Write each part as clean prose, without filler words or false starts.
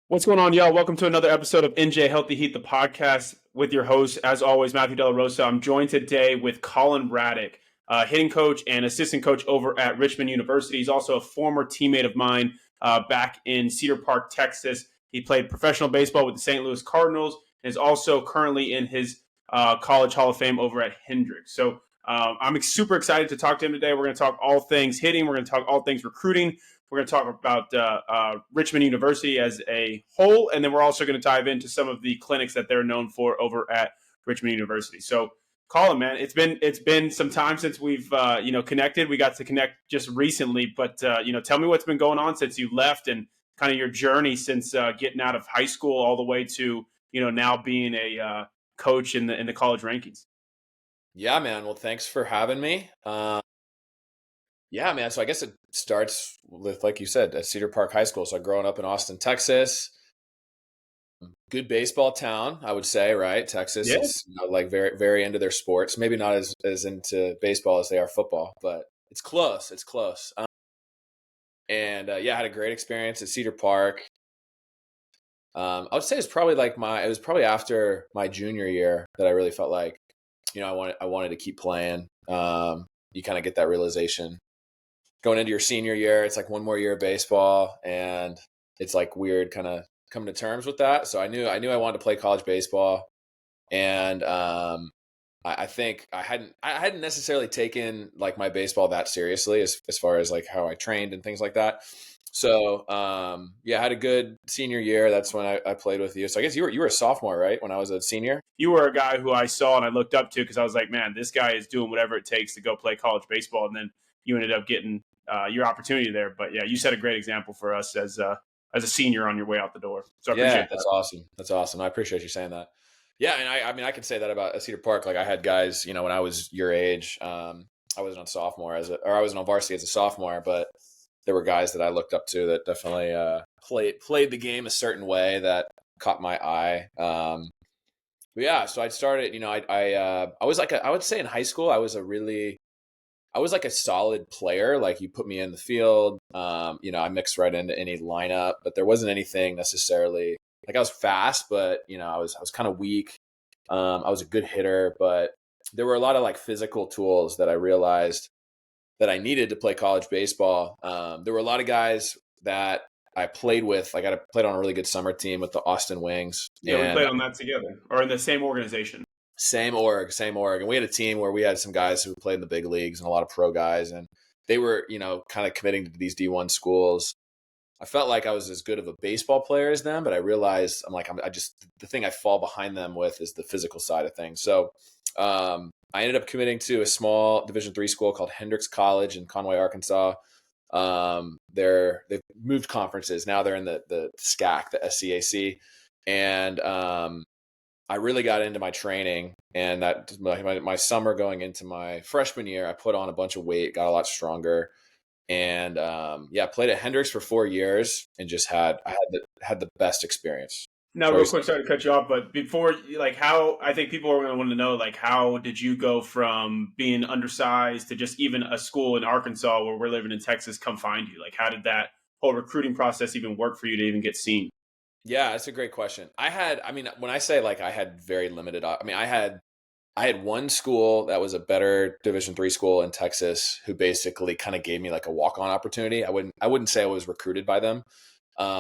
What's going on, y'all? Welcome to another episode of NJ Healthy Heat, the podcast with your host, as always, Matthew Della Rosa. I'm joined today with Collin Radack, hitting coach and assistant coach over at Richmond University. He's also a former teammate of mine back in Cedar Park, Texas. He played professional baseball with the St. Louis Cardinals and is also currently in his college Hall of Fame over at Hendrix. So I'm super excited to talk to him today. We're going to talk all things hitting. We're going to talk all things recruiting. We're going to talk about Richmond University as a whole, and then we're also going to dive into some of the clinics that they're known for over at Richmond University. So, Collin, man, it's been some time since we've connected. We got to connect just recently, but tell me what's been going on since you left and kind of your journey since getting out of high school all the way to now being a coach in the college rankings. Yeah, man. Well, thanks for having me. Yeah, man. So I guess it starts with, like you said, at Cedar Park High School. So growing up in Austin, Texas, good baseball town, I would say, right? Texas, Yeah. it's like very, very into their sports. Maybe not as into baseball as they are football, but it's close. It's close. And yeah, I had a great experience at Cedar Park. I would say it was probably after my junior year that I really felt like, I wanted to keep playing. You kind of get that realization going into your senior year. It's like one more year of baseball, and it's like weird kind of coming to terms with that. So I knew I wanted to play college baseball, and I think I hadn't necessarily taken like my baseball that seriously as far as like how I trained and things like that. So yeah, I had a good senior year. That's when I played with you. So I guess you were a sophomore, right? When I was a senior. You were a guy who I saw and I looked up to because I was like, man, this guy is doing whatever it takes to go play college baseball. And then you ended up getting your opportunity there. But yeah, you set a great example for us as a senior on your way out the door. So I Yeah, appreciate that's that. awesome. That's awesome. I appreciate you saying that. Yeah, and I mean I can say that about Cedar Park. Like I had guys, when I was your age, I wasn't on sophomore I wasn't on varsity as a sophomore, but there were guys that I looked up to that definitely played the game a certain way that caught my eye. But yeah, so I started, I was I would say in high school I was like a solid player. Like you put me in the field, I mixed right into any lineup, but there wasn't anything necessarily like I was fast, but I was kind of weak. I was a good hitter, but there were a lot of like physical tools that I realized that I needed to play college baseball. There were a lot of guys that I played with. Like I played on a really good summer team with the Austin Wings, Yeah, we and played on that together or in the same organization. same org. And we had a team where we had some guys who played in the big leagues and a lot of pro guys, and they were, kind of committing to these D1 schools. I felt like I was as good of a baseball player as them, but I realized the thing I fall behind them with is the physical side of things. So I ended up committing to a small Division III school called Hendrix College in Conway, Arkansas. They've moved conferences now. They're in the SCAC, the SCAC, and I really got into my training. And that my summer going into my freshman year, I put on a bunch of weight, got a lot stronger, and yeah, played at Hendrix for 4 years and just had the best experience. Now, So real quick, sorry to cut you off, but before, like, how I think people are going to want to know, like, how did you go from being undersized to just even a school in Arkansas where we're living in Texas come find you? Like, how did that whole recruiting process even work for you to even get seen? yeah, that's a great question. I mean, when I say like I had very limited, I mean, I had one school that was a better Division III school in Texas who basically kind of gave me like a walk-on opportunity. I wouldn't say I was recruited by them.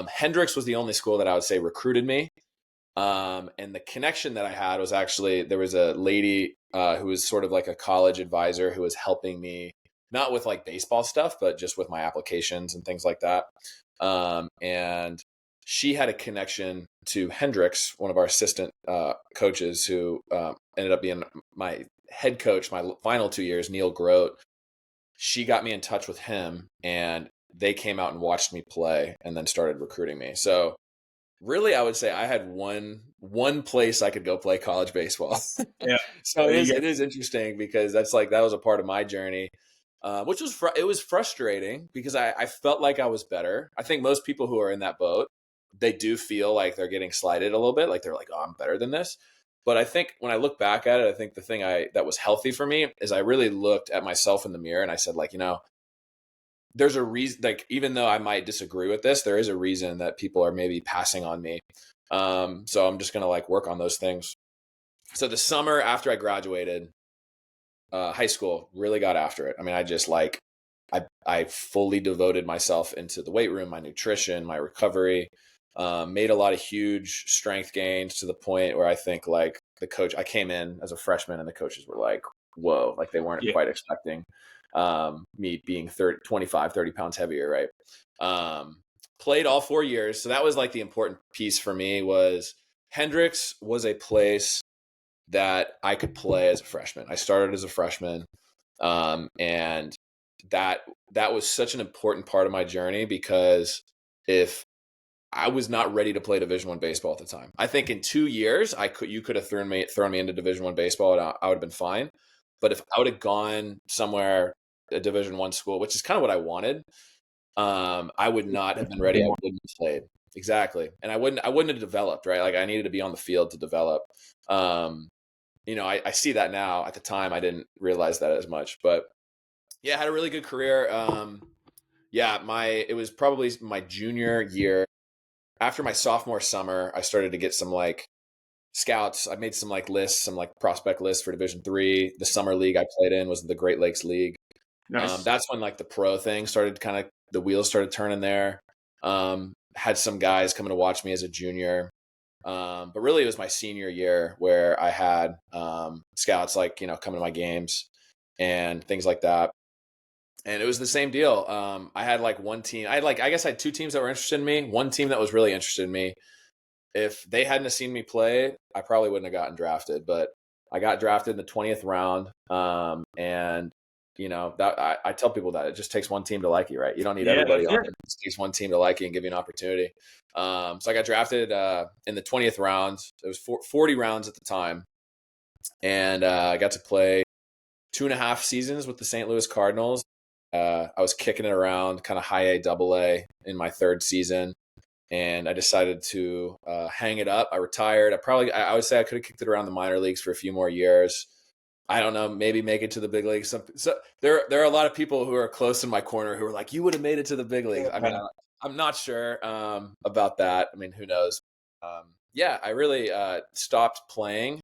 Hendrix was the only school that I would say recruited me. And the connection that I had was actually there was a lady who was sort of like a college advisor who was helping me not with like baseball stuff, but just with my applications and things like that. And she had a connection to Hendrix, one of our assistant coaches, who ended up being my head coach my final 2 years, Neil Grote. She got me in touch with him, and they came out and watched me play, and then started recruiting me. So really, I would say I had one place I could go play college baseball. Yeah. So You it is interesting because that was a part of my journey, which was it was frustrating because I felt like I was better. I think most people who are in that boat, they do feel like they're getting slighted a little bit, like they're like, oh, I'm better than this. But I think when I look back at it, I think the thing that was healthy for me is I really looked at myself in the mirror and I said, like, there's a reason, like, even though I might disagree with this, there is a reason that people are maybe passing on me. So I'm just going to like work on those things. So the summer after I graduated high school, really got after it. I mean, I just like, I fully devoted myself into the weight room, my nutrition, my recovery, made a lot of huge strength gains to the point where I think like I came in as a freshman and the coaches were like, whoa, like they weren't Yeah. quite expecting me being 25, 30 pounds heavier. Right. Played all 4 years. So that was like the important piece for me was Hendrix was a place that I could play as a freshman. I started as a freshman. And that was such an important part of my journey because if I was not ready to play Division I baseball at the time, I think in 2 years you could have thrown me into Division I baseball and I would have been fine. But if I would have gone somewhere, a Division I school, which is kind of what I wanted, I would not have been ready. I wouldn't have played. Exactly. And I wouldn't have developed, right? Like I needed to be on the field to develop. I see that now. At the time, I didn't realize that as much, but yeah, I had a really good career. It was probably my junior year. After my sophomore summer, I started to get some like scouts. I made some like lists, some like prospect lists for Division III. The summer league I played in was the Great Lakes League. Nice. That's when like the pro thing started, kind of the wheels started turning there. Had some guys coming to watch me as a junior. But really it was my senior year where I had scouts like, coming to my games and things like that. And it was the same deal. I had like one team. I guess I had two teams that were interested in me. One team that was really interested in me. If they hadn't have seen me play, I probably wouldn't have gotten drafted. But I got drafted in the 20th round. And that I tell people that it just takes one team to like you, right? You don't need everybody on it. It just takes one team to like you and give you an opportunity. So I got drafted in the 20th round. It was 40 rounds at the time, and I got to play 2.5 seasons with the St. Louis Cardinals. I was kicking it around kind of high A, double A in my third season. And I decided to hang it up. I retired. I would say I could have kicked it around the minor leagues for a few more years. I don't know, maybe make it to the big leagues. So there are a lot of people who are close in my corner who are like, you would have made it to the big leagues. I mean, I'm not sure about that. I mean, who knows? I really stopped playing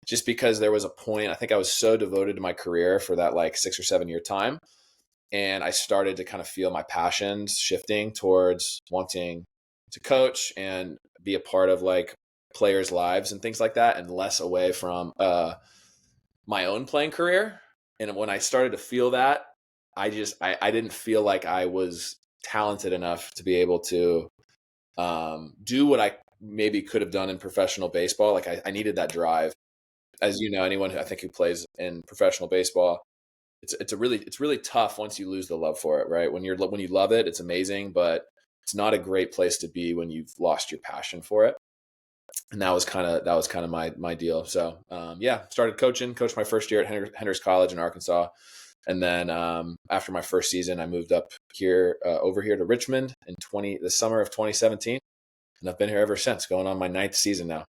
just because there was a point. I think I was so devoted to my career for that like 6 or 7 year time. And I started to kind of feel my passions shifting towards wanting to coach and be a part of like players' lives and things like that, and less away from my own playing career. And when I started to feel that, I didn't feel like I was talented enough to be able to do what I maybe could have done in professional baseball. Like I needed that drive. As you know, anyone who plays in professional baseball, it's really tough once you lose the love for it, right? When you love it, it's amazing, but it's not a great place to be when you've lost your passion for it. And that was kind of my deal. So started coached my first year at Hendrix College in Arkansas, and then after my first season, I moved up here over here to Richmond in the summer of 2017, and I've been here ever since, going on my 9th season now.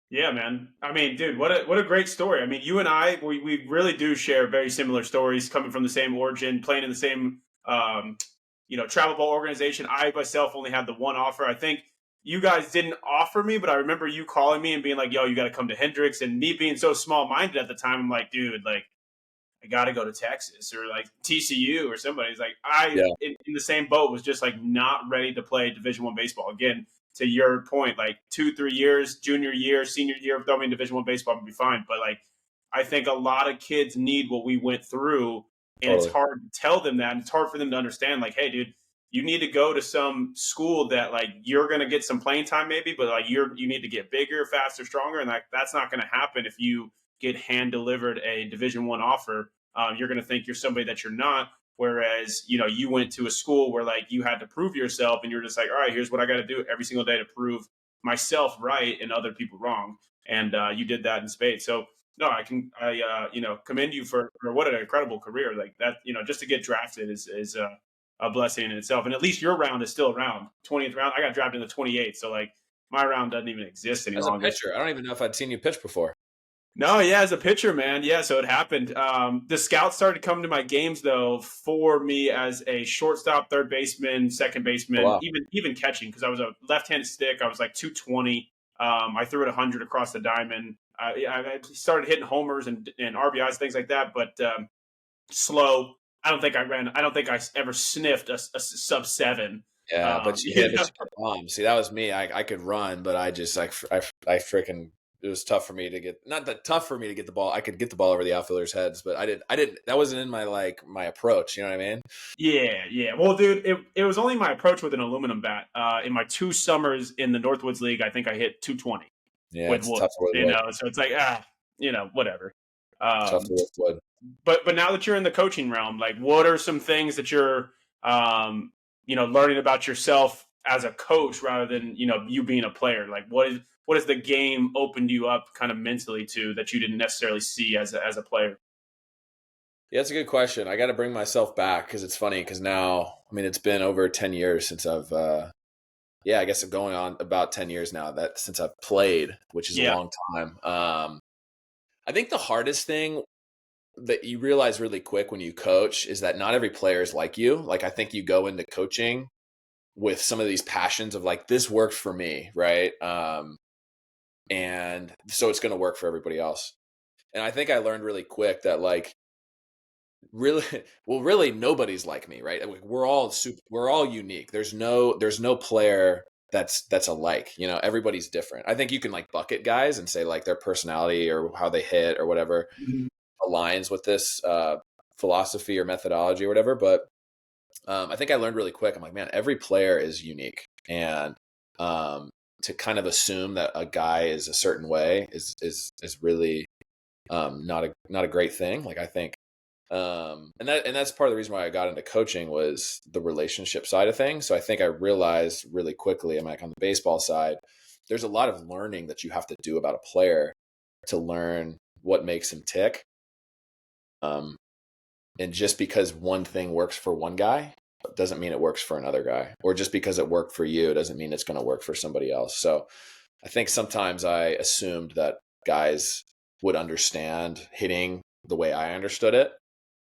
Yeah, man. I mean, dude, what a great story. I mean, you and I, we really do share very similar stories, coming from the same origin, playing in the same, travel ball organization. I myself only had the one offer. I think you guys didn't offer me, but I remember you calling me and being like, "Yo, you got to come to Hendrix." And me being so small minded at the time, I'm like, "Dude, like, I got to go to Texas or like TCU or somebody." It's like Yeah, in the same boat, was just like not ready to play Division I baseball again. To your point, like 2-3 years, junior year, senior year, throw me in Division I baseball would be fine. But like, I think a lot of kids need what we went through, and it's totally. hard to tell them that. And it's hard for them to understand. Like, hey, dude, you need to go to some school that like you're gonna get some playing time maybe, but like you need to get bigger, faster, stronger, and like that's not gonna happen if you get hand delivered a Division I offer. You're gonna think you're somebody that you're not. Whereas, you went to a school where like you had to prove yourself and you're just like, all right, here's what I got to do every single day to prove myself right and other people wrong. And you did that in spades. So no, commend you for what an incredible career like that. Just to get drafted is a blessing in itself. And at least your round is still around. 20th round. I got drafted in the 28th. So like my round doesn't even exist any As a longer. pitcher, I don't even know if I'd seen you pitch before. No, yeah, as a pitcher, man. Yeah, so it happened. The scouts started coming to my games though for me as a shortstop, third baseman, second Oh, baseman, wow. even catching because I was a left-handed stick. I was like 220. I threw it 100 across the diamond. I started hitting homers and RBIs, things like that, but slow. I don't think I ever sniffed a sub seven. Yeah, but you You hit, but know? you hit bomb. See, that was me. I could run, but I just like I freaking it was tough for me to get not that tough for me to get the ball. I could get the ball over the outfielders' heads, but I didn't that wasn't in my like my approach. You know what I mean? Yeah, yeah. Well, dude, it was only my approach with an aluminum bat. In my 2 summers in the Northwoods League, I think I hit 220 Yeah, with it's wood. tough with You wood. know, so it's like whatever. Tough Um, with wood. but now that you're in the coaching realm, like, what are some things that you're learning about yourself as a coach rather than you being a player? Like, what is the game opened you up kind of mentally to that you didn't necessarily see as a player? Yeah, that's a good question. I got to bring myself back because it's funny because now, I mean, it's been over 10 years since I've, yeah, I guess I'm going on about 10 years now that since I've played, which is a Yeah. long time. I think the hardest thing that you realize really quick when you coach is that not every player is like you. Like, I think you go into coaching with some of these passions of like, this worked for me, right? And so it's going to work for everybody else. And I think I learned really quick that like, really well really nobody's like me, right? Like, we're all unique. There's no player that's alike. Everybody's different. I think you can like bucket guys and say like their personality or how they hit or whatever Mhm. aligns with this philosophy or methodology or whatever, but I think I learned really quick. I'm like, man, every player is unique, and um to kind of assume that a guy is a certain way is really not a great thing. Like, I think and that's part of the reason why I got into coaching was the relationship side of things. So I think I realized really quickly, I'm like, on the baseball side, there's a lot of learning that you have to do about a player to learn what makes him tick. Um, and just because one thing works for one guy doesn't mean it works for another guy, or just because it worked for you doesn't mean it's going to work for somebody else. So I think sometimes I assumed that guys would understand hitting the way I understood it,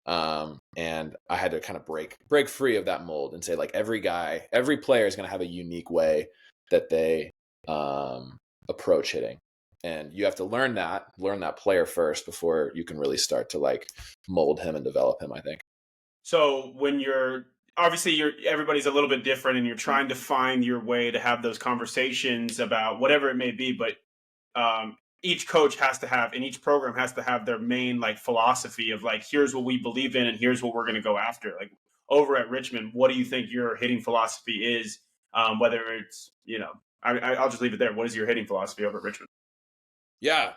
and I had to kind of break free of that mold and say like every player is going to have a unique way that they um, approach hitting, and you have to learn that player first before you can really start to like mold him and develop him, I think. So when you're obviously you're everybody's a little bit different and you're trying to find your way to have those conversations about whatever it may be, but each coach has to have and each program has to have their main like philosophy of like here's what we believe in and here's what we're going to go after. Like over at Richmond, what do you think your hitting philosophy is? Whether it's I'll just leave it there. What is your hitting philosophy over at Richmond? Yeah.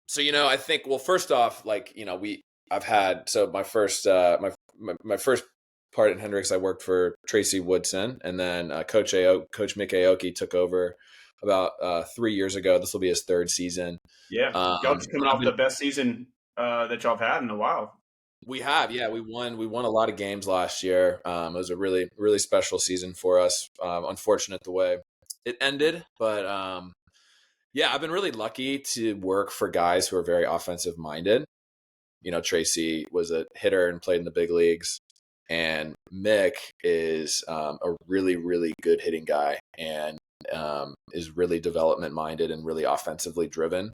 So I think, well, first off, like, I've had, so my first my first part in Hendricks, I worked for Tracy Woodson, and then Coach Mick Aoki took over about 3 years ago. This will be his third season. Yeah, y'all just coming I've off been the best season that y'all have had in a while. We have, yeah, we won a lot of games last year. It was a really really special season for us. Unfortunate the way it ended, but yeah, I've been really lucky to work for guys who are very offensive minded. Tracy was a hitter and played in the big leagues, and Mick is a really really good hitting guy, and is really development minded and really offensively driven.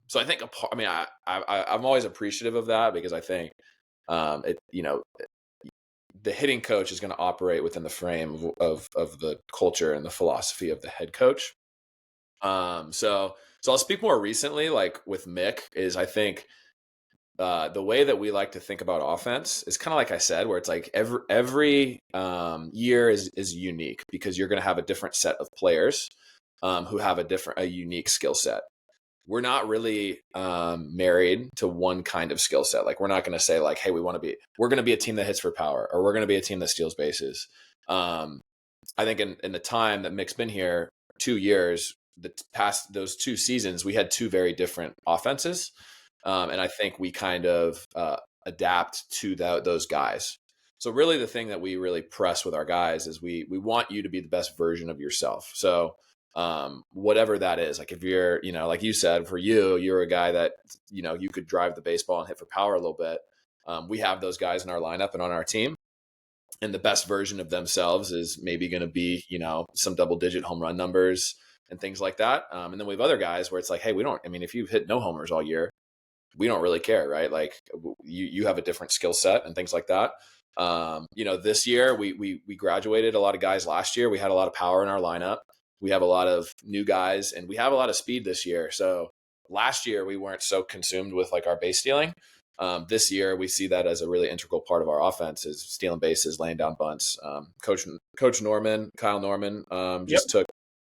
So I think I'm always appreciative of that, because I think it the hitting coach is going to operate within the frame of the culture and the philosophy of the head coach. So I'll speak more recently, like with Mick, is I think the way that we like to think about offense is kind of like I said, where it's like every year is unique, because you're going to have a different set of players who have a unique skill set. We're not really married to one kind of skill set. Like, we're not going to say like, hey, we're going to be a team that hits for power, or we're going to be a team that steals bases. I think in the time that Mick's been here, 2 years, the past those 2 seasons, we had two very different offenses. And I think we kind of adapt to those guys. So really the thing that we really press with our guys is we want you to be the best version of yourself. So whatever that is. Like if you're, like you said, for you're a guy that, you could drive the baseball and hit for power a little bit. We have those guys in our lineup and on our team. And the best version of themselves is maybe going to be, some double digit home run numbers and things like that. And then we have other guys where it's like, hey, if you've hit no homers all year, we don't really care, right? Like you have a different skill set and things like that. This year we graduated a lot of guys last year. We had a lot of power in our lineup. We have a lot of new guys and we have a lot of speed this year. So last year we weren't so consumed with like our base stealing. This year we see that as a really integral part of our offense is stealing bases, laying down bunts. Coach Kyle Norman, just took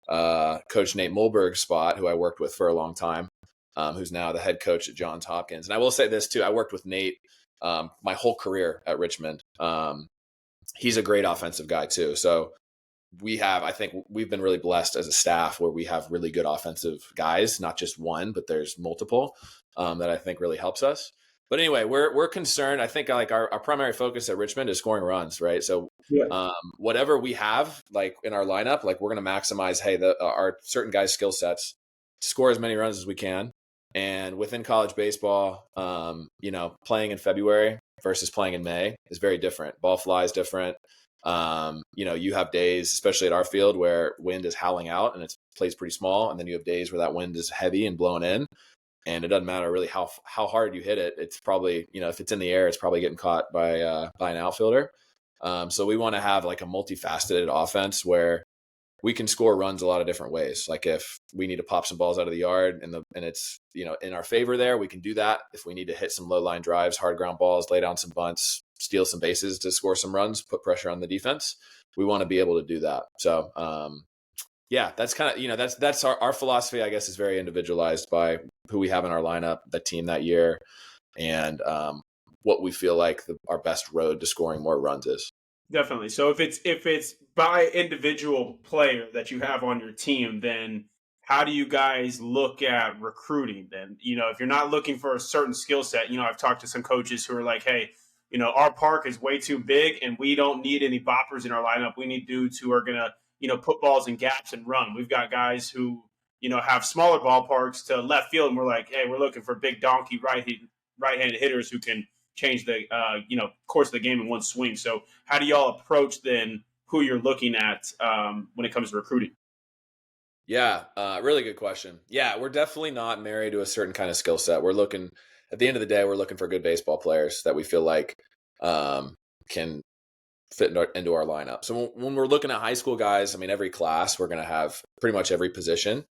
Coach Nate Mulberg's spot, who I worked with for a long time, who's now the head coach at Johns Hopkins. And I will say this too, I worked with Nate my whole career at Richmond. He's a great offensive guy too. So I think we've been really blessed as a staff where we have really good offensive guys, not just one, but there's multiple that I think really helps us. But anyway, we're concerned. I think like our primary focus at Richmond is scoring runs, right? So whatever we have like in our lineup, like we're going to maximize, hey, our certain guys' skill sets, score as many runs as we can. And within college baseball, playing in February versus playing in May is very different. Ball flies different. You have days, especially at our field, where wind is howling out and it plays pretty small. And then you have days where that wind is heavy and blowing in. And it doesn't matter really how hard you hit it. It's probably, if it's in the air, it's probably getting caught by an outfielder. So we want to have like a multifaceted offense where we can score runs a lot of different ways. Like if we need to pop some balls out of the yard and it's, in our favor there, we can do that. If we need to hit some low line drives, hard ground balls, lay down some bunts, steal some bases to score some runs, put pressure on the defense, we want to be able to do that. So, that's kind of, that's our philosophy, I guess, is very individualized by who we have in our lineup, the team that year, and what we feel like our best road to scoring more runs is. Definitely. So if it's by individual player that you have on your team, then how do you guys look at recruiting then? If you're not looking for a certain skill set, I've talked to some coaches who are like, hey, our park is way too big and we don't need any boppers in our lineup. We need dudes who are going to, put balls in gaps and run. We've got guys who, have smaller ballparks to left field. And we're like, hey, we're looking for big donkey right-handed hitters who can change the, course of the game in one swing. So how do y'all approach then who you're looking at when it comes to recruiting? Yeah, really good question. Yeah, we're definitely not married to a certain kind of skill set. We're looking, at the end of the day, we're looking for good baseball players that we feel like can fit into our lineup. So when we're looking at high school guys, every class, we're going to have pretty much every position.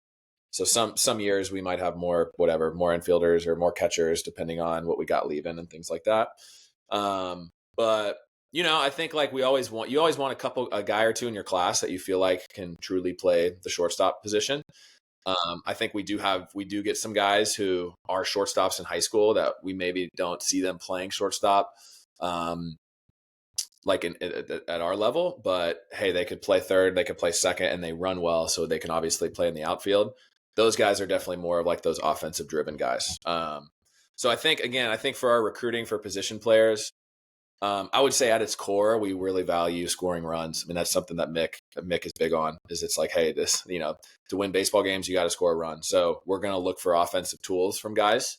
So some years we might have more infielders or more catchers, depending on what we got leaving and things like that. But I think like you always want a guy or two in your class that you feel like can truly play the shortstop position. I think we do get some guys who are shortstops in high school that we maybe don't see them playing shortstop, like at our level, but hey, they could play third, they could play second, and they run well, so they can obviously play in the outfield. Those guys are definitely more of like those offensive driven guys. So I think for our recruiting for position players, I would say at its core, we really value scoring runs. That's something that Mick is big on. Is it's like, hey, this, to win baseball games, you got to score a run. So we're going to look for offensive tools from guys.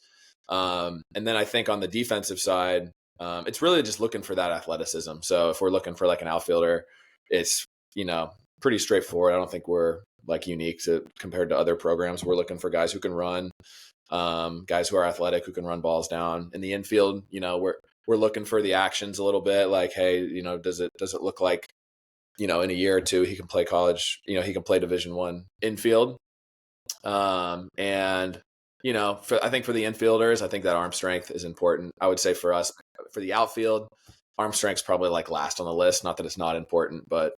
And then I think on the defensive side, it's really just looking for that athleticism. So if we're looking for like an outfielder, it's, pretty straightforward. I don't think we're like unique compared to other programs. We're looking for guys who can run, guys who are athletic, who can run balls down. In the infield, we're looking for the actions a little bit. Like, hey, does it look like, in a year or two he can play college? He can play Division I infield. And I think for the infielders, I think that arm strength is important. I would say for us, for the outfield, arm strength's probably like last on the list. Not that it's not important, but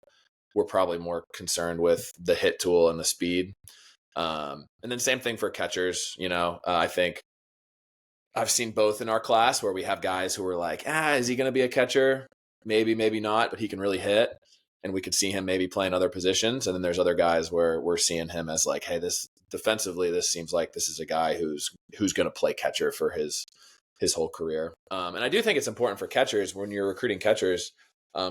we're probably more concerned with the hit tool and the speed. And then same thing for catchers. I think I've seen both in our class where we have guys who are like, is he going to be a catcher? Maybe, maybe not, but he can really hit. And we could see him maybe playing other positions. And then there's other guys where we're seeing him as like, hey, this defensively, this seems like this is a guy who's going to play catcher for his whole career. And I do think it's important for catchers when you're recruiting catchers,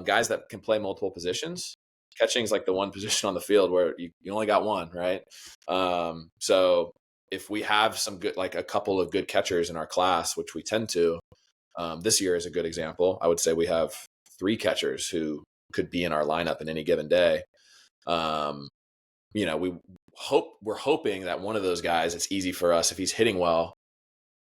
guys that can play multiple positions catching's like the one position on the field where you only got one, right? So if we have some good, like a couple of good catchers in our class, which we tend to, this year is a good example. I would say we have 3 catchers who could be in our lineup in any given day. We're hoping that one of those guys, it's easy for us if he's hitting well,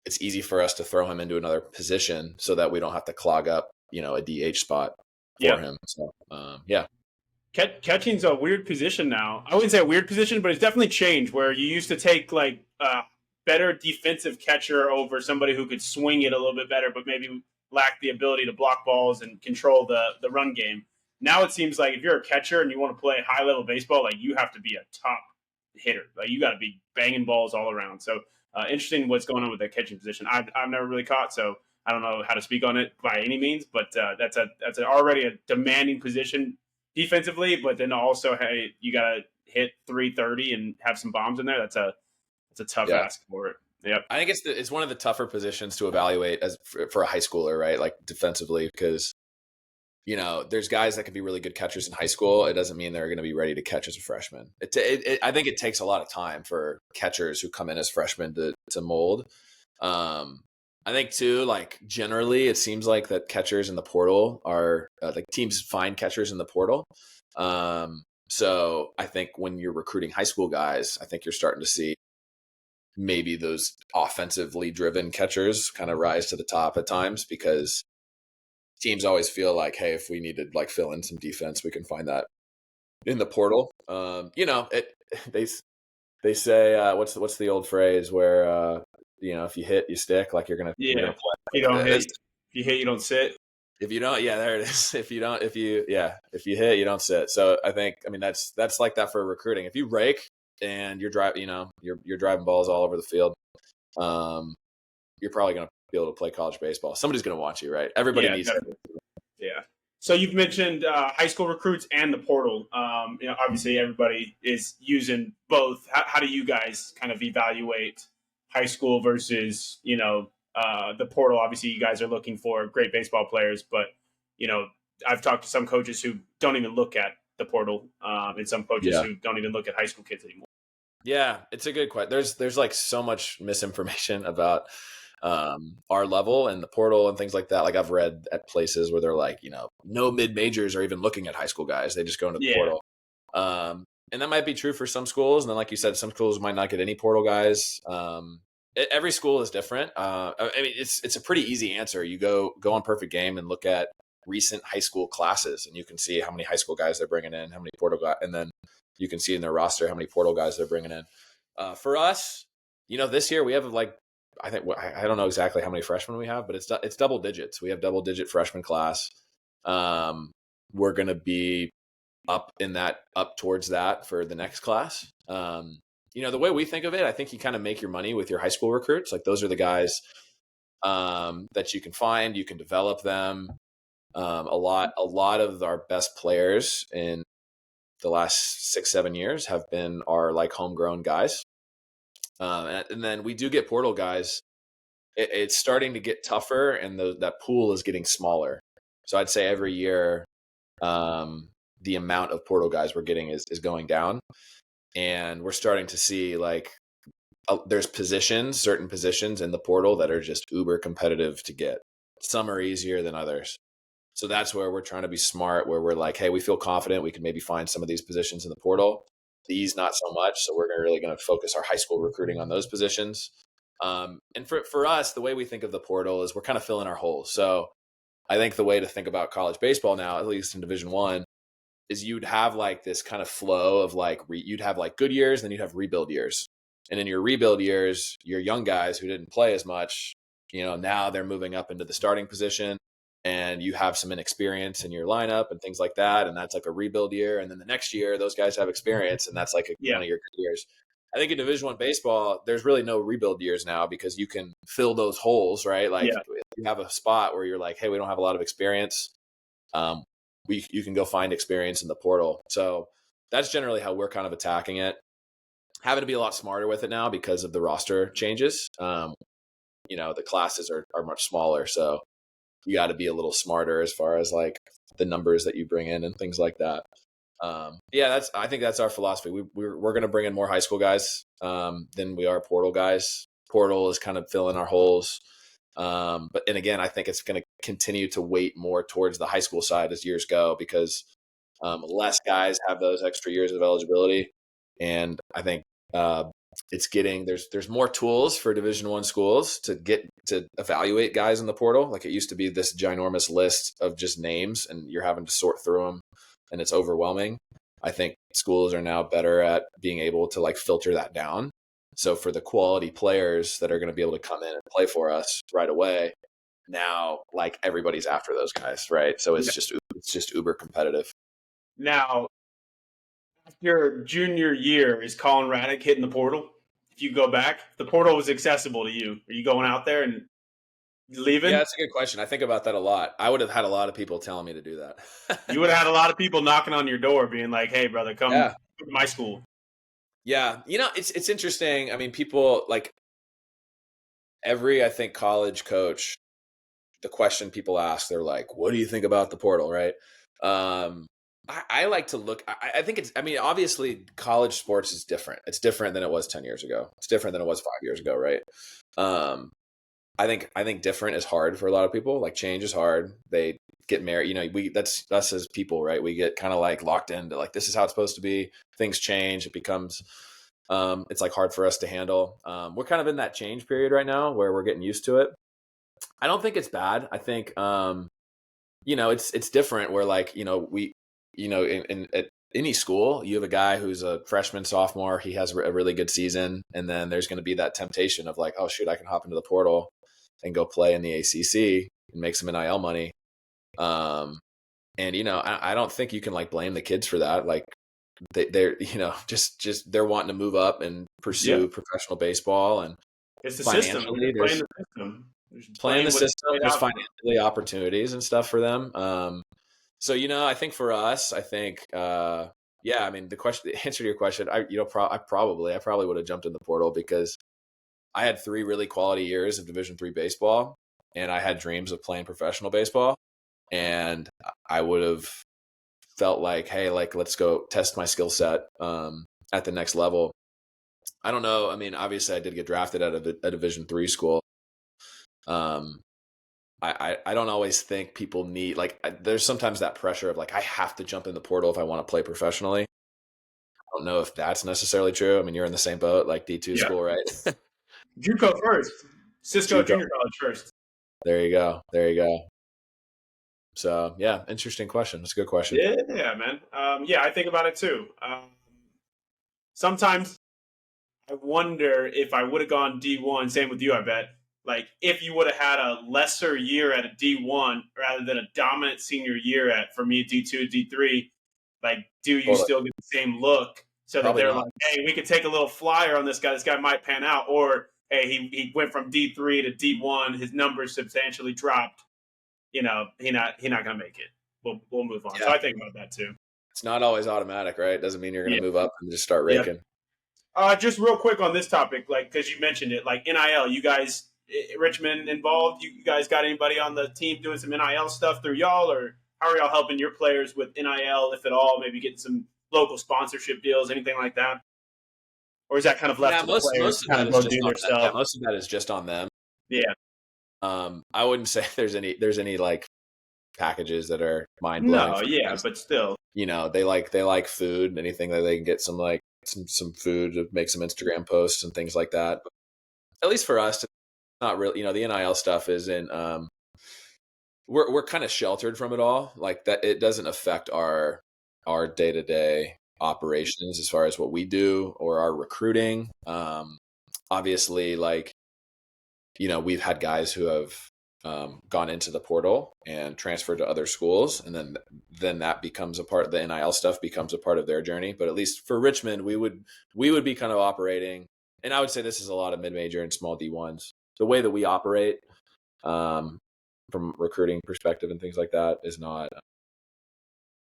it's easy for us to throw him into another position so that we don't have to clog up, a DH spot for him. So, yeah. Catching's a weird position now. I wouldn't say a weird position, but it's definitely changed where you used to take like a better defensive catcher over somebody who could swing it a little bit better, but maybe lacked the ability to block balls and control the run game. Now it seems like if you're a catcher and you want to play high level baseball, like you have to be a top hitter. Like you got to be banging balls all around. So interesting what's going on with that catching position. I've never really caught, so I don't know how to speak on it by any means, but that's already a demanding position defensively, but then also, hey, you got to hit 330 and have some bombs in there. That's a tough ask for it. Yep. I think it's one of the tougher positions to evaluate as for a high schooler, right? Like defensively, because there's guys that can be really good catchers in high school. It doesn't mean they're going to be ready to catch as a freshman. I think it takes a lot of time for catchers who come in as freshmen to mold. I think too, like generally, it seems like that catchers in the portal are like teams find catchers in the portal. So I think when you're recruiting high school guys, I think you're starting to see maybe those offensively driven catchers kind of rise to the top at times because teams always feel like, hey, if we need to like fill in some defense, we can find that in the portal. They say what's the old phrase where if you hit, you stick. Like you're gonna play. If you don't hit, if you hit, you don't sit. If you don't, there it is. If you hit, you don't sit. So I mean, that's like that for recruiting. If you rake and you're driving, you're driving balls all over the field, you're probably gonna be able to play college baseball. Somebody's gonna want you, right? Everybody needs it. Yeah. So you've mentioned high school recruits and the portal. Obviously everybody is using both. How do you guys kind of evaluate high school versus, the portal? Obviously you guys are looking for great baseball players, but, I've talked to some coaches who don't even look at the portal and some coaches who don't even look at high school kids anymore. Yeah, it's a good question. There's like so much misinformation about our level and the portal and things like that. Like I've read at places where they're like, no mid majors are even looking at high school guys. They just go into the portal. And that might be true for some schools. And then, like you said, some schools might not get any portal guys. Every school is different. I mean, it's a pretty easy answer. You go on Perfect Game and look at recent high school classes, and you can see how many high school guys they're bringing in, how many portal guys, and then you can see in their roster how many portal guys they're bringing in. For us, this year we have like, I don't know exactly how many freshmen we have, but it's double digits. We have double digit freshman class. We're going to be up towards that for the next class. The way we think of it, I think you kind of make your money with your high school recruits. Like those are the guys that you can find, you can develop them. A lot of our best players in the last 6-7 years have been our like homegrown guys. And then we do get portal guys. It's starting to get tougher, and that pool is getting smaller. So I'd say every year, the amount of portal guys we're getting is going down, and we're starting to see like there's certain positions in the portal that are just uber competitive to get. Some are easier than others. So that's where we're trying to be smart, where we're like, hey, we feel confident we can maybe find some of these positions in the portal. These not so much. So we're really going to focus our high school recruiting on those positions. And for us, the way we think of the portal is we're kind of filling our holes. So I think the way to think about college baseball now, at least in Division I, is you'd have like this kind of flow of like, you'd have like good years, then you'd have rebuild years. And in your rebuild years, your young guys who didn't play as much, now they're moving up into the starting position. And you have some inexperience in your lineup and things like that. And that's like a rebuild year. And then the next year, those guys have experience, and that's like one of your good years. I think in Division I baseball, there's really no rebuild years now because you can fill those holes, right? Like you have a spot where you're like, hey, we don't have a lot of experience. You can go find experience in the portal. So that's generally how we're kind of attacking it. Having to be a lot smarter with it now because of the roster changes. The classes are much smaller. So you got to be a little smarter as far as like the numbers that you bring in and things like that. Yeah, I think that's our philosophy. We're going to bring in more high school guys than we are portal guys. Portal is kind of filling our holes. And again, I think it's going to continue to weight more towards the high school side as years go, because less guys have those extra years of eligibility. And I think it's getting, there's more tools for Division I schools to evaluate guys in the portal. Like, it used to be this ginormous list of just names, and you're having to sort through them, and it's overwhelming. I think schools are now better at being able to like filter that down. So for the quality players that are going to be able to come in and play for us right away, now like everybody's after those guys, right? So it's just uber competitive. Now, your junior year, is Collin Radack hitting the portal? If you go back, if the portal was accessible to you, are you going out there and leaving? Yeah, that's a good question. I think about that a lot. I would have had a lot of people telling me to do that. You would have had a lot of people knocking on your door being like, hey, brother, come Yeah. to my school. Yeah. It's interesting. I mean, people like I think college coach, the question people ask, they're like, what do you think about the portal? Right. I like to look, I think obviously college sports is different. It's different than it was 10 years ago. It's different than it was 5 years ago. Right. I think different is hard for a lot of people. Like, change is hard. They get married. That's us as people, right? We get kind of like locked into like, this is how it's supposed to be. Things change. It becomes, it's like hard for us to handle. We're kind of in that change period right now where we're getting used to it. I don't think it's bad. I think, it's different where like, at any school, you have a guy who's a freshman, sophomore, he has a really good season. And then there's going to be that temptation of like, oh shoot, I can hop into the portal and go play in the ACC and make some NIL money. I don't think you can like blame the kids for that. Like, they're just they're wanting to move up and pursue professional baseball, and it's the system. Playing the system. There's financially opportunities and stuff for them. I think for us, the answer to your question, I probably would have jumped in the portal because I had 3 really quality years of Division III baseball, and I had dreams of playing professional baseball, and I would have felt like, hey, like, let's go test my skill set at the next level. I don't know. I mean, obviously I did get drafted at a Division III school. I don't always think people need, like, there's sometimes that pressure of like, I have to jump in the portal if I want to play professionally. I don't know if that's necessarily true. I mean, you're in the same boat, like D2 school, right? JUCO first. Cisco Junior College first. There you go. So yeah, interesting question. It's a good question. Yeah, man. I think about it too. Sometimes I wonder if I would have gone D1, same with you, I bet. Like, if you would have had a lesser year at a D1 rather than a dominant senior year at, for me, D2, D3, like, do you still get the same look? So that they're like, hey, we could take a little flyer on this guy. This guy might pan out. Or, hey, he went from D3 to D1. His numbers substantially dropped. He not going to make it. We'll move on. Yeah. So I think about that too. It's not always automatic, right? It doesn't mean you're going to move up and just start raking. Just real quick on this topic, like, because you mentioned it, like NIL, you guys, Richmond involved, you guys got anybody on the team doing some NIL stuff through y'all, or how are y'all helping your players with NIL, if at all, maybe getting some local sponsorship deals, anything like that? Or is that kind of left to the players to kind of go do their stuff? Yeah, most of that is just on them. Yeah. I wouldn't say there's any like packages that are mind blowing. No, yeah, but still, they like food, anything that they can get some like some food to make some Instagram posts and things like that. But at least for us, not really. The NIL stuff isn't. We're kind of sheltered from it all. Like that, it doesn't affect our day-to-day operations as far as what we do or our recruiting. Obviously, like, we've had guys who have gone into the portal and transferred to other schools, and then that becomes a part. The NIL stuff becomes a part of their journey. But at least for Richmond, we would be kind of operating, and I would say this is a lot of mid-major and small D1s. The way that we operate, from recruiting perspective and things like that, is not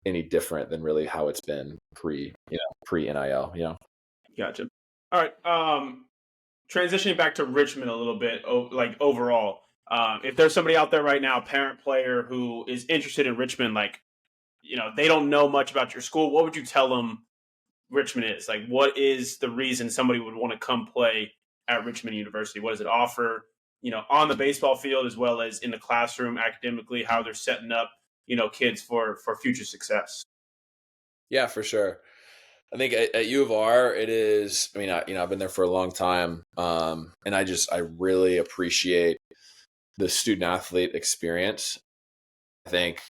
any different than really how it's been pre NIL. Gotcha. All right. Transitioning back to Richmond a little bit, like overall, if there's somebody out there right now, parent player, who is interested in Richmond, like, they don't know much about your school, what would you tell them Richmond is? Like, what is the reason somebody would want to come play at Richmond University? What does it offer, on the baseball field as well as in the classroom academically, how they're setting up, kids for future success? Yeah, for sure. I think at U of R, it is. I mean, I've been there for a long time, and I really appreciate the student athlete experience. I think,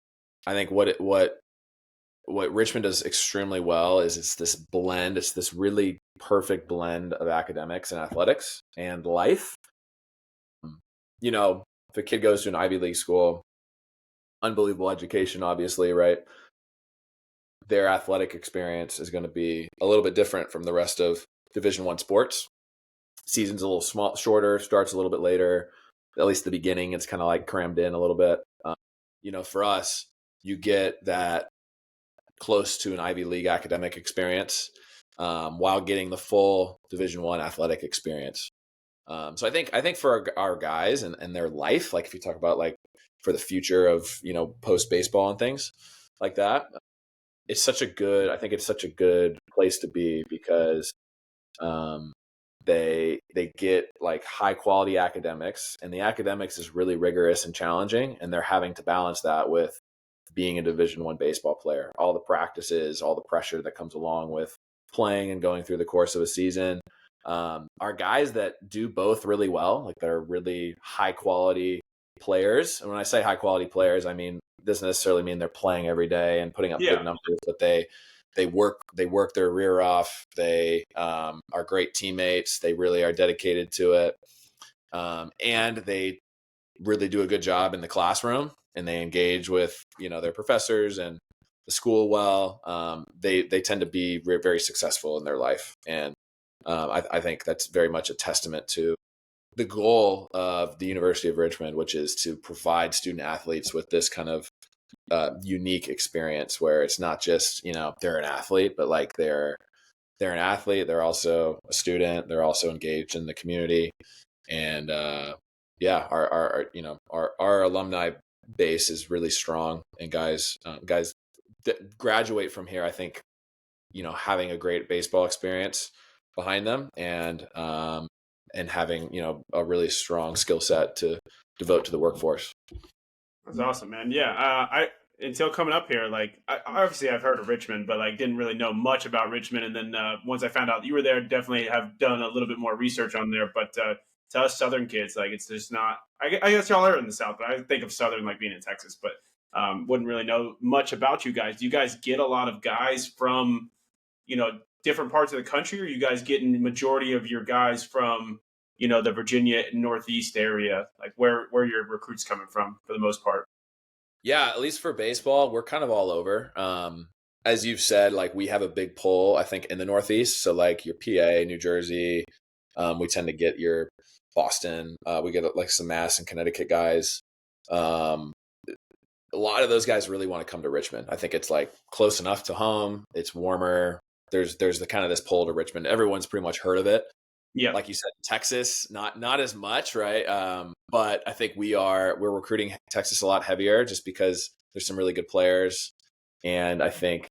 what Richmond does extremely well is it's this blend. It's this really perfect blend of academics and athletics and life. You know, if a kid goes to an Ivy League school, unbelievable education, obviously, right? Their athletic experience is going to be a little bit different from the rest of Division One sports. Season's a little shorter, starts a little bit later. At least the beginning, it's kind of like crammed in a little bit. For us, you get that close to an Ivy League academic experience while getting the full Division One athletic experience. So I think for our guys and their life, like if you talk about like for the future of post baseball and things like that, I think it's such a good place to be because they get like high quality academics, and the academics is really rigorous and challenging, and they're having to balance that with being a Division One baseball player, all the practices, all the pressure that comes along with playing and going through the course of a season. Are guys that do both really well, like they're really high quality players. And when I say high quality players, I mean doesn't necessarily mean they're playing every day and putting up big Yeah. numbers, but they work their rear off. They are great teammates. They really are dedicated to it, and they really do a good job in the classroom. And they engage with their professors and the school well. They tend to be very successful in their life, and I think that's very much a testament to the goal of the University of Richmond, which is to provide student athletes with this kind of unique experience where it's not just they're an athlete, but like they're an athlete, they're also a student, they're also engaged in the community, and yeah, our alumni base is really strong, and guys that graduate from here, I think having a great baseball experience behind them, and having a really strong skill set to devote to the workforce. That's awesome, man. Yeah, I until coming up here, like obviously I've heard of Richmond, but like didn't really know much about Richmond. And then once I found out you were there, definitely have done a little bit more research on there. But to us Southern kids, like it's just not. I guess y'all are in the South, but I think of Southern like being in Texas, but wouldn't really know much about you guys. Do you guys get a lot of guys from different parts of the country, or you guys getting the majority of your guys from the Virginia Northeast area, like where your recruits coming from for the most part? Yeah, at least for baseball, we're kind of all over. As you've said, like we have a big pull, I think, in the Northeast. So like your PA, New Jersey, we tend to get your Boston. We get like some Mass and Connecticut guys. Um, a lot of those guys really want to come to Richmond. I think it's like close enough to home. It's warmer. There's the kind of this pull to Richmond. Everyone's pretty much heard of it. Yeah. Like you said, Texas, not as much, right? But I think we're recruiting Texas a lot heavier just because there's some really good players, and I think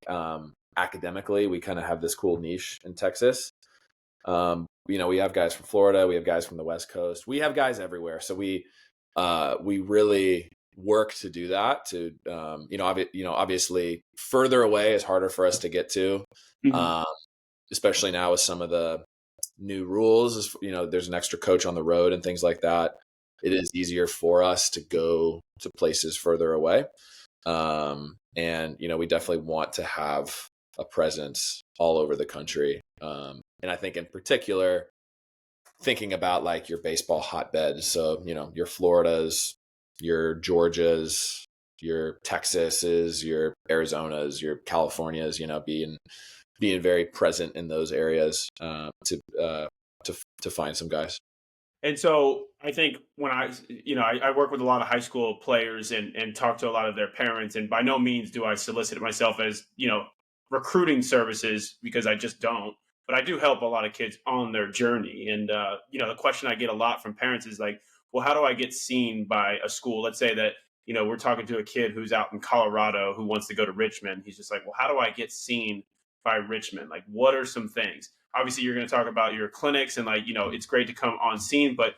academically we kind of have this cool niche in Texas. We have guys from Florida, we have guys from the West Coast, we have guys everywhere. So we really work to do that. To obviously further away is harder for us to get to, Mhm. especially now with some of the new rules. There's an extra coach on the road and things like that. It is easier for us to go to places further away, and we definitely want to have a presence all over the country. And I think in particular, thinking about like your baseball hotbeds, so your Floridas, your Georgias, your Texases, your Arizonas, your Californias, being very present in those areas to find some guys. And so I think when I work with a lot of high school players and talk to a lot of their parents, and by no means do I solicit it myself as, recruiting services, because I just don't, but I do help a lot of kids on their journey. And, the question I get a lot from parents is like, well, how do I get seen by a school? Let's say that, we're talking to a kid who's out in Colorado who wants to go to Richmond. He's just like, well, how do I get seen by Richmond? Like, what are some things? Obviously, you're going to talk about your clinics and like, it's great to come on scene, but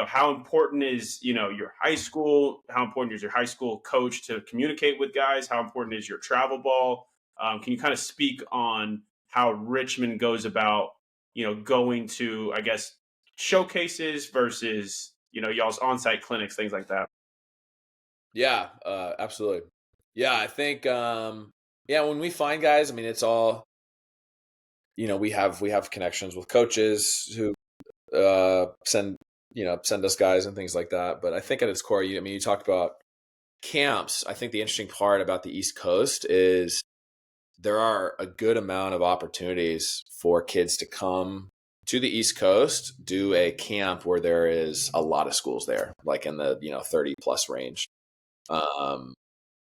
how important is, your high school? How important is your high school coach to communicate with guys? How important is your travel ball? Can you kind of speak on how Richmond goes about, going to, I guess, showcases versus, y'all's on-site clinics, things like that? Yeah, absolutely. Yeah, I think yeah, when we find guys, I mean, it's all, we have connections with coaches who send us guys and things like that. But I think at its core, you talked about camps. I think the interesting part about the East Coast is there are a good amount of opportunities for kids to come to the East Coast, do a camp where there is a lot of schools there, like in the 30 plus range. Um,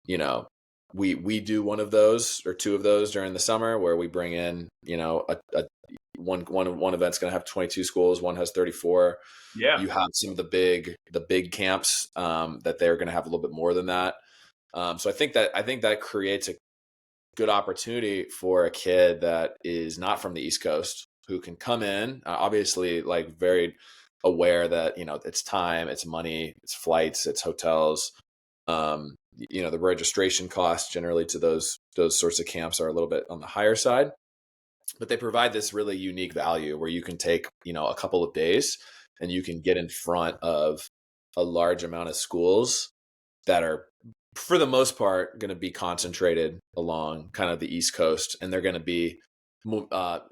you know, we do one of those or two of those during the summer where we bring in, one event's going to have 22 schools, one has 34. Yeah. You have some of the big camps that they're going to have a little bit more than that. So I think that creates a good opportunity for a kid that is not from the East Coast who can come in, obviously like very aware that, it's time, it's money, it's flights, it's hotels. The registration costs generally to those sorts of camps are a little bit on the higher side, but they provide this really unique value where you can take, a couple of days and you can get in front of a large amount of schools that are, for the most part, going to be concentrated along kind of the East Coast. And they're going to be,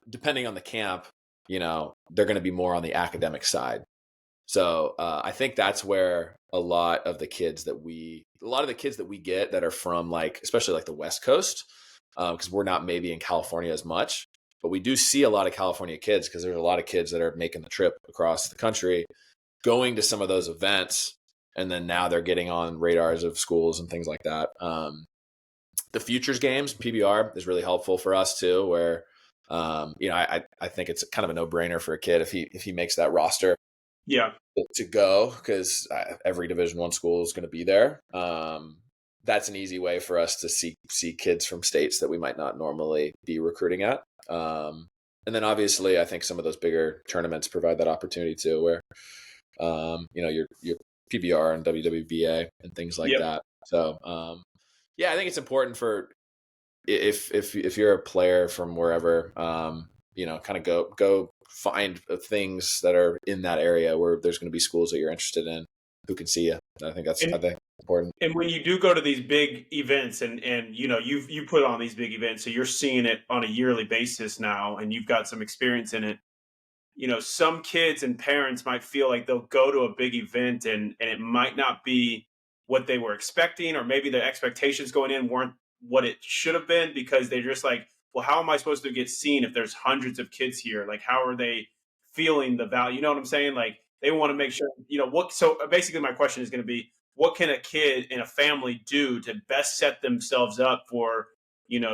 depending on the camp, they're going to be more on the academic side. So I think that's where a lot of the kids that we get that are from, like, especially like the West Coast, because we're not maybe in California as much, but we do see a lot of California kids because there's a lot of kids that are making the trip across the country, going to some of those events, and then now they're getting on radars of schools and things like that. The futures games, PBR, is really helpful for us too, where I think it's kind of a no-brainer for a kid if he makes that roster. Yeah. To go, because every Division I school is going to be there. That's an easy way for us to see kids from states that we might not normally be recruiting at. And then obviously, I think some of those bigger tournaments provide that opportunity too, where your PBR and WWBA and things like Yep. that. So I think it's important for if you're a player from wherever, kind of go find things that are in that area where there's going to be schools that you're interested in who can see you. I think that's important. And when you do go to these big events and you put on these big events, so you're seeing it on a yearly basis now and you've got some experience in it. Some kids and parents might feel like they'll go to a big event and it might not be what they were expecting, or maybe the expectations going in weren't what it should have been, because they're just like, well, how am I supposed to get seen if there's hundreds of kids here? Like, how are they feeling the value? You know what I'm saying? Like, they want to make sure, what. So basically, my question is going to be, what can a kid and a family do to best set themselves up for,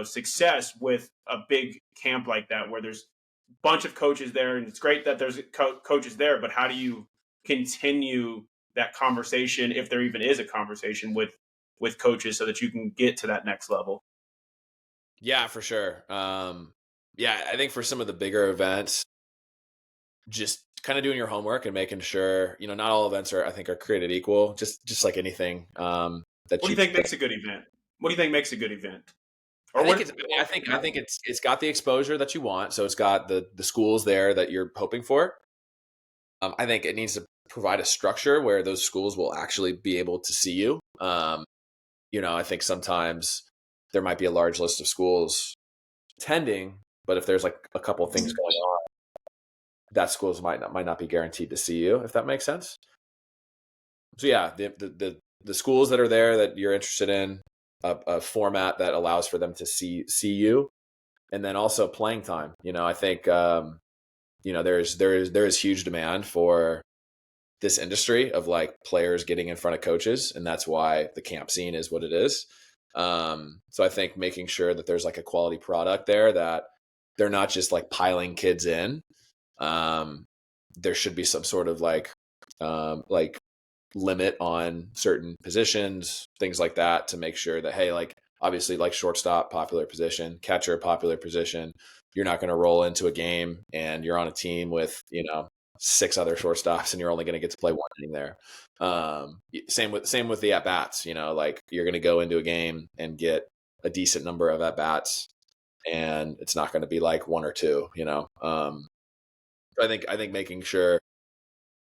success with a big camp like that, where there's a bunch of coaches there, and it's great that there's coaches there, but how do you continue that conversation, if there even is a conversation with coaches, so that you can get to that next level? Yeah, for sure. I think for some of the bigger events, just kind of doing your homework and making sure, not all events are created equal, just like anything. What do you think makes a good event? What do you think makes a good event? Or I think it's got the exposure that you want. So it's got the schools there that you're hoping for. I think it needs to provide a structure where those schools will actually be able to see you. I think sometimes there might be a large list of schools attending, but if there's like a couple of things going on, that schools might not be guaranteed to see you, if that makes sense. So yeah, the schools that are there that you're interested in, a format that allows for them to see you, and then also playing time. I think there is huge demand for this industry of like players getting in front of coaches, and that's why the camp scene is what it is. So I think making sure that there's like a quality product there, that they're not just like piling kids in. There should be some sort of like limit on certain positions, things like that, to make sure that, hey, like obviously like shortstop, popular position, catcher, popular position. You're not going to roll into a game and you're on a team with, 6 other shortstops and you're only going to get to play one inning there. Same with the at bats, like you're going to go into a game and get a decent number of at bats, and it's not going to be like one or two, I think making sure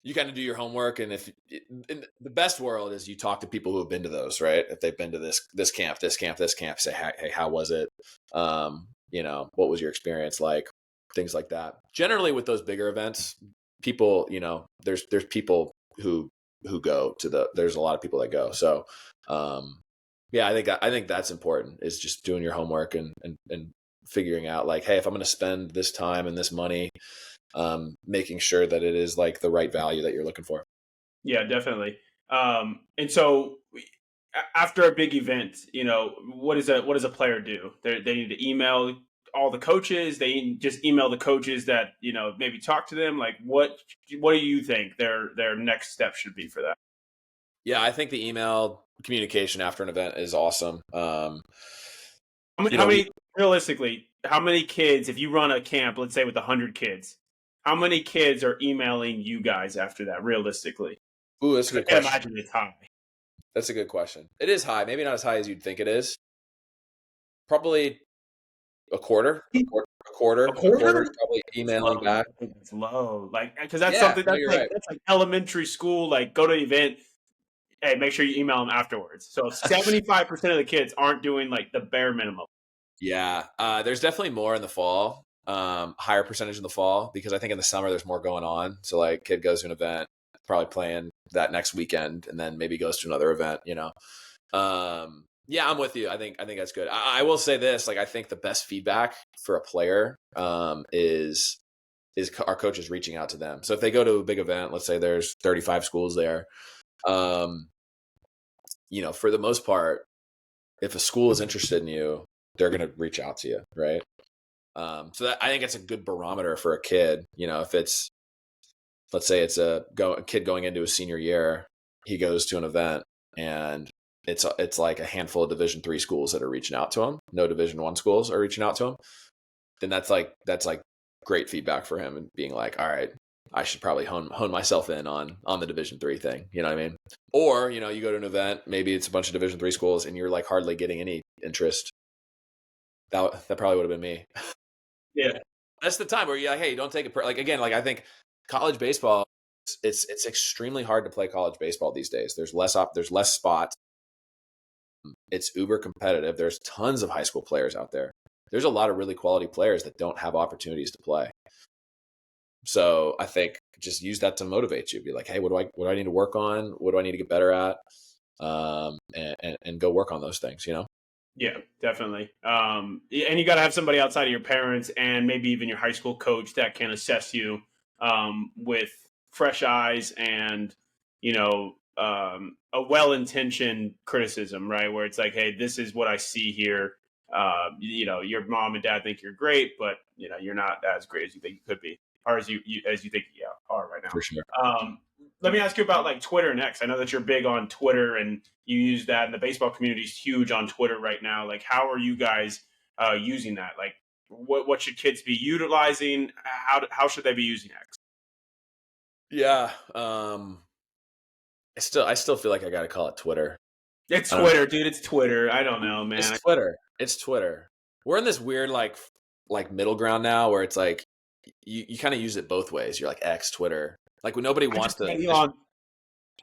you kind of do your homework, and if in the best world is you talk to people who have been to those, right? If they've been to this camp, say, hey, how was it? What was your experience like? Things like that. Generally, with those bigger events, people, there's people who go to there's a lot of people that go. So, yeah, I think that's important, is just doing your homework and figuring out like, hey, if I'm going to spend this time and this money, making sure that it is like the right value that you're looking for. Yeah, definitely. And so after a big event, what does a player do? They need to email all the coaches. They just email the coaches that maybe talk to them. Like, what do you think their next step should be for that? Yeah, I think the email communication after an event is awesome. How many realistically? How many kids? If you run a camp, let's say with 100 kids, how many kids are emailing you guys after that? Realistically, Ooh, that's a good I can't question. imagine it's high. That's a good question. It is high, maybe not as high as you'd think it is. Probably a quarter, A quarter? is probably It's emailing low. back. I think it's low. Like, because that's Yeah, something no, you're right. that's like elementary school. Like, go to the event. Hey, make sure you email them afterwards. So 75% of the kids aren't doing like the bare minimum. Yeah, there's definitely more in the fall. Higher percentage in the fall, because I think in the summer there's more going on. So like, kid goes to an event, probably playing that next weekend, and then maybe goes to another event. Yeah, I'm with you. I think that's good. I will say this: like, I think the best feedback for a player is our coaches reaching out to them. So if they go to a big event, let's say there's 35 schools there, um, for the most part, if a school is interested in you, they're going to reach out to you, right? So that, I think it's a good barometer for a kid. If it's, let's say it's a kid going into a senior year, he goes to an event and it's like a handful of Division III schools that are reaching out to him. No Division I schools are reaching out to him. Then that's like great feedback for him, and being like, all right, I should probably hone myself in on the Division III thing. You know what I mean? Or, you go to an event, maybe it's a bunch of Division III schools and you're like hardly getting any interest. That probably would have been me. Yeah. That's the time where you're like, hey, don't take it like, again, like, I think college baseball, it's extremely hard to play college baseball these days. There's less spots. It's uber competitive. There's tons of high school players out there. There's a lot of really quality players that don't have opportunities to play. So I think just use that to motivate you. Be like, hey, what do I need to work on? What do I need to get better at? And go work on those things, Yeah, definitely. And you got to have somebody outside of your parents and maybe even your high school coach that can assess you with fresh eyes and a well-intentioned criticism, right? Where it's like, hey, this is what I see here. Your mom and dad think you're great, but you're not as great as you think you could be, or as you think you are right For sure. now. Let me ask you about like Twitter and X. I know that you're big on Twitter and you use that, and the baseball community is huge on Twitter right now. Like, how are you guys using that? Like, what should kids be utilizing? How should they be using X? Yeah. I still feel like I got to call it Twitter. It's Twitter, dude. It's Twitter. I don't know, man. It's Twitter. We're in this weird like middle ground now where it's like you kind of use it both ways. You're like X, Twitter. Like, when nobody wants to.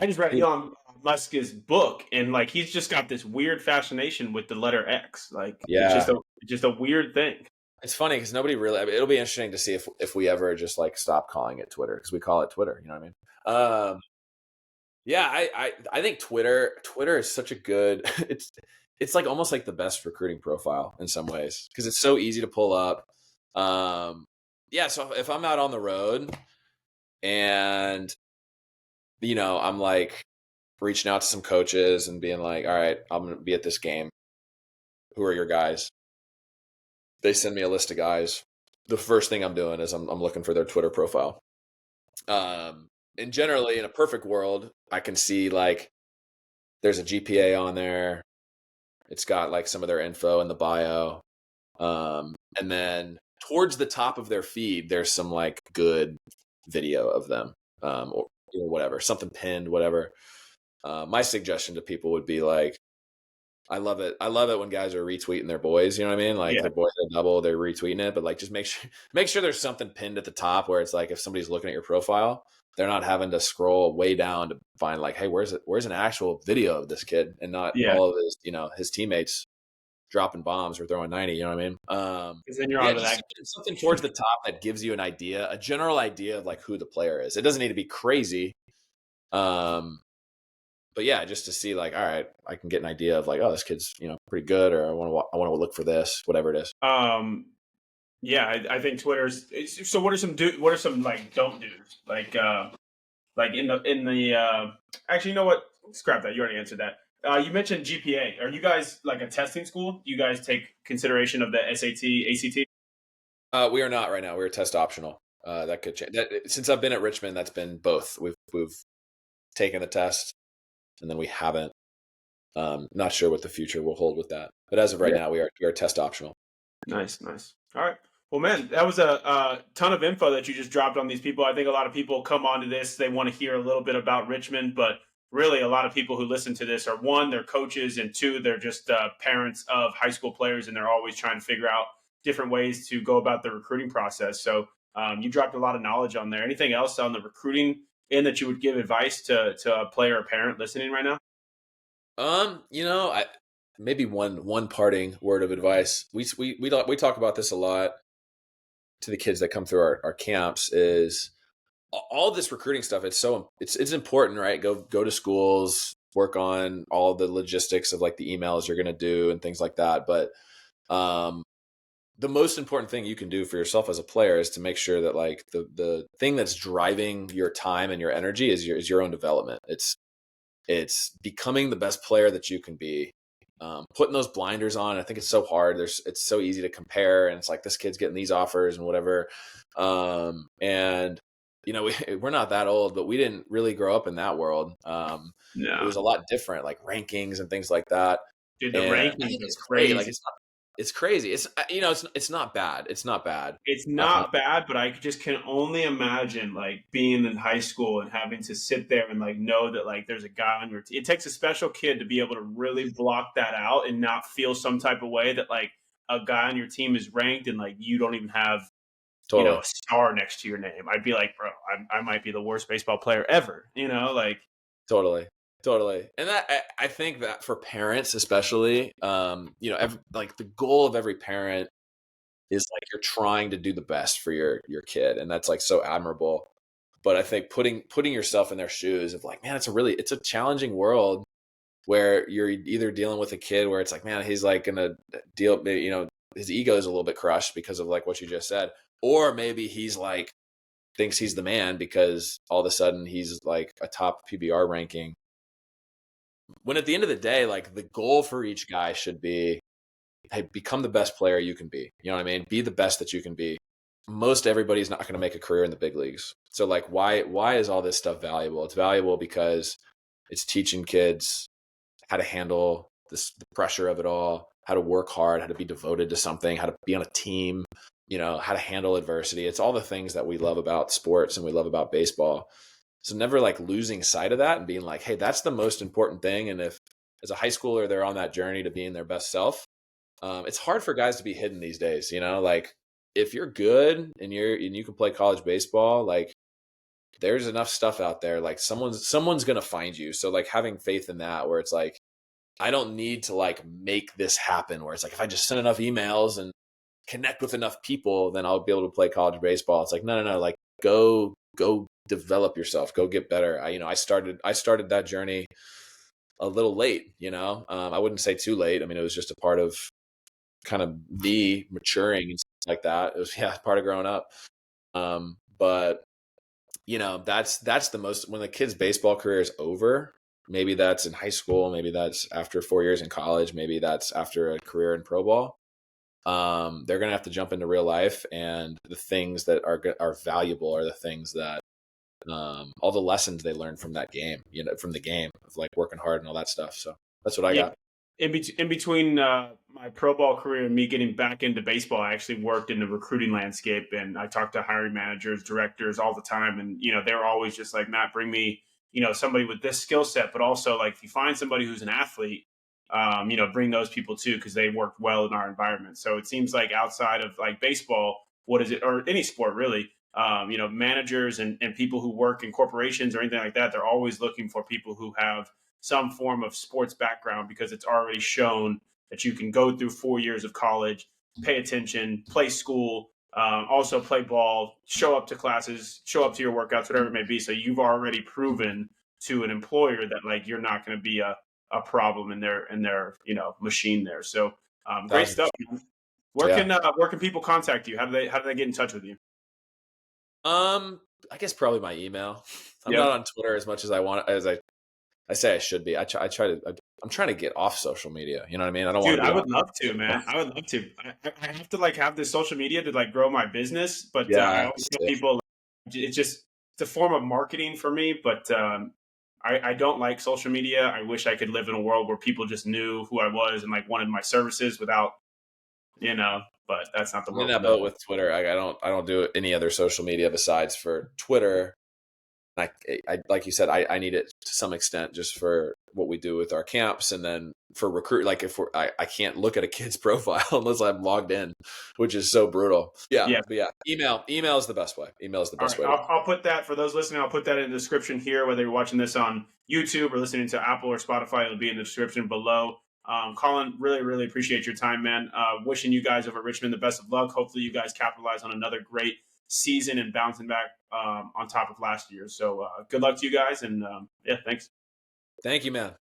I just read Elon Musk's book, and like he's just got this weird fascination with the letter X. Like, Yeah, it's just a weird thing. it's funny because nobody really. I mean, it'll be interesting to see if we ever just like stop calling it Twitter, because we call it Twitter. You know what I mean? Yeah, I think Twitter is such a good. It's like almost like the best recruiting profile in some ways, because it's so easy to pull up. Yeah, so if I'm out on the road and I'm like reaching out to some coaches and being like, all right, I'm gonna be at this game. Who are your guys? They send me a list of guys. The first thing I'm doing is I'm looking for their Twitter profile. and generally in a perfect world, I can see like there's a GPA on there. It's got like some of their info in the bio. And then towards the top of their feed, there's some like good video of them, or whatever, something pinned, whatever. My suggestion to people would be like, I love it. I love it when guys are retweeting their boys. You know what I mean? Like Yeah, their boys are double, they're retweeting it, but like just make sure there's something pinned at the top where it's like if somebody's looking at your profile, they're not having to scroll way down to find like, hey, where's an actual video of this kid and not yeah. all of his teammates dropping bombs or throwing 90. You know what I mean? Because then you're Yeah, on to just that. something towards the top that gives you an idea, a general idea of like who the player is. It doesn't need to be crazy. But yeah, just to see like, all right, I can get an idea of like, oh, this kid's, pretty good, or I want to look for this, whatever it is. Yeah, I think Twitter's. So what are some like don't do's like in the actually, you know what? Scrap that. You already answered that. You mentioned GPA. Are you guys like a testing school? Do you guys take consideration of the SAT, ACT? We are not right now. We're test optional. That could change. Since I've been at Richmond, that's been both. We've taken the test, and then we haven't. Not sure what the future will hold with that. But as of right Yeah. now, we are test optional. Nice, nice. All right. Well, man, that was a ton of info that you just dropped on these people. I think a lot of people come onto this, they want to hear a little bit about Richmond, but really a lot of people who listen to this are one, they're coaches, and two, they're just parents of high school players, and they're always trying to figure out different ways to go about the recruiting process. So you dropped a lot of knowledge on there. Anything else on the recruiting end that you would give advice to a player or parent listening right now? I maybe one parting word of advice. We talk about this a lot to the kids that come through our camps is all this recruiting stuff. It's important, right? Go to schools, work on all the logistics of like the emails you're going to do and things like that. But the most important thing you can do for yourself as a player is to make sure that like the thing that's driving your time and your energy is your own development. It's becoming the best player that you can be. Putting those blinders on. I think it's so hard. It's so easy to compare, and it's like this kid's getting these offers and whatever. And we're not that old, but we didn't really grow up in that world. It No. was a lot different, like rankings and things like that. Dude, the And I rankings think are it's great. Like crazy. it's crazy. It's not bad. It's not bad. It's Uh, not bad, but I just can only imagine like being in high school and having to sit there and like know that like there's a guy on your team. It takes a special kid to be able to really block that out and not feel some type of way that like a guy on your team is ranked and like you don't even have totally. a star next to your name. I'd be like, bro, I might be the worst baseball player ever. Like Totally. Totally. And I think that for parents, especially, like the goal of every parent is like you're trying to do the best for your kid. And that's like so admirable. But I think putting yourself in their shoes of like, man, it's a challenging world where you're either dealing with a kid where it's like, man, he's like gonna deal, his ego is a little bit crushed because of like what you just said. Or maybe he's like thinks he's the man because all of a sudden he's like a top PBR ranking. When at the end of the day, like the goal for each guy should be, hey, become the best player you can be. You know what I mean? Be the best that you can be. Most everybody's not going to make a career in the big leagues. So like why is all this stuff valuable? It's valuable because it's teaching kids how to handle the pressure of it all, how to work hard, how to be devoted to something, how to be on a team, how to handle adversity. It's all the things that we love about sports and we love about baseball. So never like losing sight of that and being like, hey, that's the most important thing. And if as a high schooler, they're on that journey to being their best self, it's hard for guys to be hidden these days. Like if you're good and you can play college baseball, like there's enough stuff out there. Like someone's going to find you. So like having faith in that, where it's like, I don't need to like make this happen, where it's like, if I just send enough emails and connect with enough people, then I'll be able to play college baseball. It's like, no, like go develop yourself, go get better. I started that journey a little late, I wouldn't say too late. I mean, it was just a part of kind of me maturing and stuff like that. It was, part of growing up. But that's the most, when the kid's baseball career is over, maybe that's in high school, maybe that's after 4 years in college, maybe that's after a career in pro ball. They're going to have to jump into real life, and the things that are valuable are the things that all the lessons they learned from that game, from the game of like working hard and all that stuff. So that's what I Yeah. got. In between my pro ball career and me getting back into baseball, I actually worked in the recruiting landscape, and I talked to hiring managers, directors all the time, and they're always just like, Matt, bring me somebody with this skill set, but also like if you find somebody who's an athlete, bring those people too because they work well in our environment. So it seems like outside of like baseball, what is it, or any sport really? Managers and people who work in corporations or anything like that, they're always looking for people who have some form of sports background because it's already shown that you can go through 4 years of college, pay attention, play school, also play ball, show up to classes, show up to your workouts, whatever it may be. So you've already proven to an employer that like you're not going to be a problem in their machine there. So great Thousand stuff. percent. Man. Yeah. Where can people contact you? How do they get in touch with you? I guess probably my email. I'm Yeah. not on Twitter as much as I say I should be. I'm trying to get off social media. You know what I mean? I don't want Dude, to be I on. would love to, man. I would love to. I have to like have this social media to like grow my business, but I Yeah. always tell people it's a form of marketing for me. But I don't like social media. I wish I could live in a world where people just knew who I was and like wanted my services without, you know. But that's not the I'm in world we that live boat in. with Twitter. I don't do any other social media besides for Twitter. I like you said, I need it to some extent just for what we do with our camps, and then for recruit. Like if I can't look at a kid's profile unless I'm logged in, which is so brutal. Yeah, Yeah. but yeah, email is the best way. Email is the All best right, way to. I'll put that for those listening. I'll put that in the description here. Whether you're watching this on YouTube or listening to Apple or Spotify, it'll be in the description below. Colin, really, really appreciate your time, man. Wishing you guys over at Richmond the best of luck. Hopefully, you guys capitalize on another great season and bouncing back on top of last year. So, good luck to you guys, and yeah, thanks. Thank you, man.